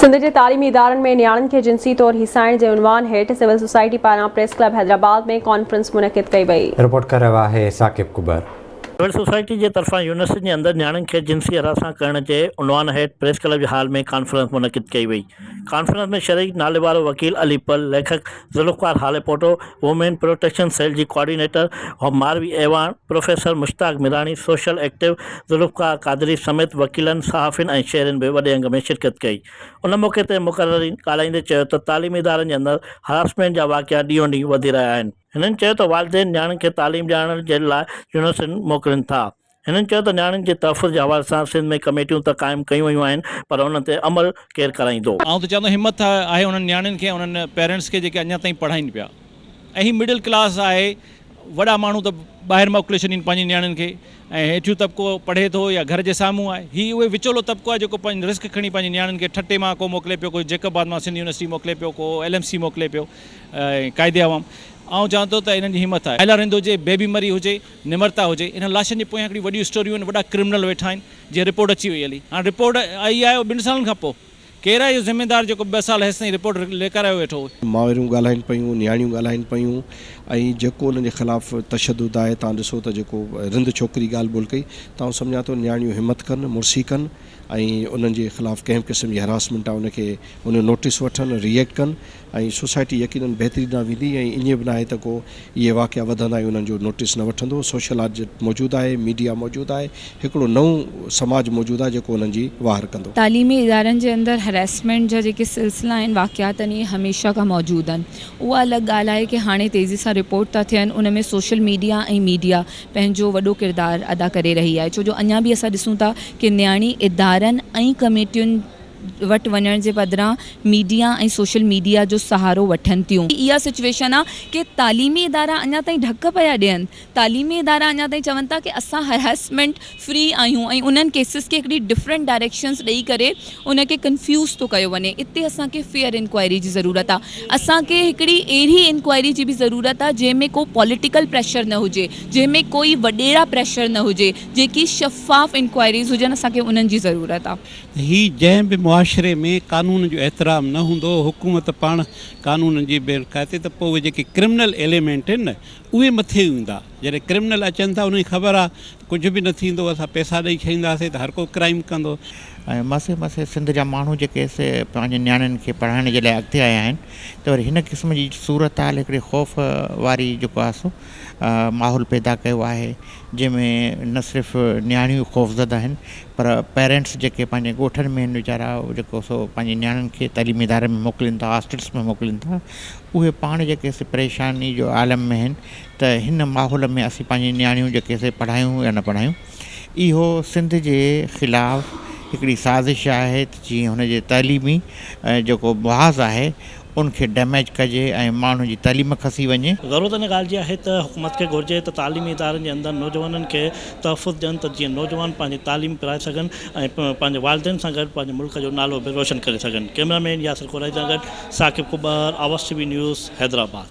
सिंध के तालीमी इदारनि में नियाणियुनि खे जिनसी तौर हिसाइण जे उनवान हेठि सिविल सोसाइटी पारां प्रेस क्लब हैदराबाद में कॉन्फ्रेंस मुनक़िद कई वई। रिपोर्ट कर रहा है साकिब कुबर। सिविल सोसाइटी के तरफा यूनिवर्सिटी के अंदर नियाणियुनि खे जिनसी हरासा करण जे उनवान हेठि प्रेस क्लब के हाल में कॉन्फ्रेंस मुनक़िद कई वई। कॉन्फ्रेंस में शरीक नाले वारो वकील अली पल, लेखक Zulfiqar Halepoto, women protection cell की कोऑर्डिनेटर और Marvi Awan professor Mushtaq Mirani, social active Zulfiqar Qadri समेत वकीलन, सहाफ़िन और शहरन भी वडे अंग में शिरकत कई। उन मौके ते मुक़र्ररीन ॻाल्हाईंदे चयो त तालीमी इदारनि जे अंदर हरासमेंट जा वाक़िया ॾींहों ॾींहुं वधी रहिया आहिनि। हिननि चयो त वालिदैन नियाणियुनि खे तालीम ॾियारण जे लाइ यूनिवर्सिटी मोकिलीनि था। हिननि चयो त नियाणियुनि जे तहफ़्फ़ुज़ जे हवाले सां सिंध में कमेटियूं त क़ाइमु कयूं वयूं आहिनि, पर उन ते अमल केरु कराईंदो। आउं त चवंदो हिम्मत आहे उन्हनि नियाणियुनि खे, उन्हनि पेरेंट्स खे जेके अञा ताईं पढ़ाइनि पिया। ऐं ही मिडिल क्लास आहे, वॾा माण्हू त ॿाहिरि मोकिले छॾीनि पंहिंजी नियाणियुनि खे, ऐं हेठियूं तबिको पढ़े थो या घर जे साम्हूं आहे। ही उहे विचोलो तबिको आहे जेको पंहिंजो रिस्क खणी पंहिंजी नियाणियुनि खे ठटे मां को मोकिले पियो, कोई जेकबाद मां सिंध यूनिवर्सिटी मोकिले पियो, को LMC मोकिले पियो, क़ाइदे अवाम। आउं चवां थो त इन्हनि जी हिम्मत आहे। आइलैंड हुजे, बेबी मरी हुजे, निमरता हुजे, इन लाशनि जे पोयां हिकिड़ी वॾियूं स्टोरियूं आहिनि, वॾा क्रिमिनल वेठा आहिनि। जीअं रिपोर्ट अची वई हली, हाणे रिपोर्ट आई आहे 2 सालनि खां पोइ, केरु आहे इहो ज़िम्मेदार जेको 2 साल हेसि ताईं रिपोर्ट लेकारायो वेठो। मावरूं ॻाल्हाइनि पियूं, नियाणियूं ॻाल्हाइनि पियूं, ऐं जेको उन्हनि जे ख़िलाफ़ु तशदुद आहे। तव्हां ॾिसो त जेको रिंद छोकिरी ॻाल्हि ॿोल कई, त आउं सम्झां थो नियाणियूं हिमत कनि, मुर्सी कनि, ऐं उन्हनि जे ख़िलाफ़ु कंहिं क़िस्म जी हरासमेंट आहे उनखे उन नोटिस वठनि, रिएक्ट कनि, ऐं सोसाइटी यकीनन बहितरी ॾांहुं वेंदी। ऐं ईअं बि न आहे त को इहे वाक़िया वधंदा ऐं उन्हनि जो नोटिस न वठंदो। सोशल आर्ट मौजूदु आहे, मीडिया मौजूदु आहे, हिकिड़ो नओं समाज मौजूदु आहे जेको उन्हनि जी वाहर कंदो। तालीमी इदारनि जे अंदरि हरासमेंट जा जेके सिलसिला आहिनि, वाक़ियात आहिनि, हमेशह खां मौजूदु आहिनि। उहा अलॻि ॻाल्हि आहे कि हाणे तेज़ी सां रिपोर्ट था थियनि, उन में सोशल मीडिया ऐं मीडिया पंहिंजो वॾो किरदारु अदा करे रही आहे। छो जो अञा बि असां ॾिसूं था कि नियाणी इदारनि ऐं कमेटियुनि वटि वञण जे बदिरां मीडिया ऐं सोशल मीडिया जो सहारो वठनि थियूं। इहा सिचुएशन आहे कि तालीमी इदारा अञा ताईं ढक पिया ॾियनि। तालीमी इदारा अञा ताईं चवनि था कि असां हरासमेंट फ्री आहियूं, ऐं उन्हनि केसिस खे हिकिड़ी डिफरेंट डायरेक्शन्स ॾेई करे उनखे कंफ्यूज़ थो कयो वञे। इते असांखे फेयर इंक्वायरी जी ज़रूरत आहे। असांखे हिकिड़ी अहिड़ी इंक्वायरी जी बि ज़रूरत आहे जंहिंमें को पॉलिटिकल प्रेशर न हुजे, जंहिंमें कोई वॾेरा प्रेशर न हुजे, जेकी शफ़ाफ़ इंक्वायरीज़ हुजनि। असांखे उन्हनि जी ज़रूरत आहे। ही जंहिं बि मुआशरे में कानून जो एहतराम न हूंदो, हुकूमत पाण कानून जी बेरकाते, त पोइ उहे जेके क्रिमिनल एलिमेंट आहिनि न, उहे मथे ईंदा। जॾहिं क्रिमिनल अचनि था, उनजी ख़बर आहे कुझु बि न थींदो, असां पैसा ॾेई छॾींदासीं त हर को क्राइम कंदो। ऐं मसे मसे सिंध जा माण्हू जेके पंहिंजे नियाणियुनि खे पढ़ाइण जे लाइ अॻिते आया आहिनि, त वरी हिन क़िस्म जी सूरत हाल हिकिड़े ख़ौफ़ वारी जेको आहे सो माहौल पैदा कयो आहे, जंहिंमें न सिर्फ़ु नियाणियूं ख़ौफ़ज़दा आहिनि, पर पेरेंट्स जेके पंहिंजे ॻोठनि में आहिनि वीचारा, जेको सो पंहिंजी नियाणियुनि खे तइलीमी इदारे में मोकिलीनि था, हॉस्टल्स में मोकिलीनि था, उहे पाण जेके परेशानी जो आलम में आहिनि। त हिन माहौल में असीं पंहिंजी नियाणियूं जेके पढ़ायूं या न पढ़ायूं, इहो सिंध जे ख़िलाफ़ु हिकिड़ी साज़िश आहे त जीअं हुनजे तइलीमी जेको मुहाज़ आहे उनखे डैमेज कजे ऐं माण्हू जी तइलीम खसी वञे। ज़रूरत इन ॻाल्हि जी आहे त हुकूमत खे घुरिजे त तालीमी इदारनि जे अंदरि नौजवाननि खे तहफ़्फ़ुज़ ॾियनि, त जीअं नौजवान पंहिंजी तालीम पिराए सघनि ऐं पंहिंजे वालिदैन सां गॾु पंहिंजे मुल्क जो नालो बि रोशन करे सघनि। कैमरामैन यासिर क़ुरैशी सां गॾु साकिब कुबर, आवाज़ TV न्यूज़, हैदराबाद।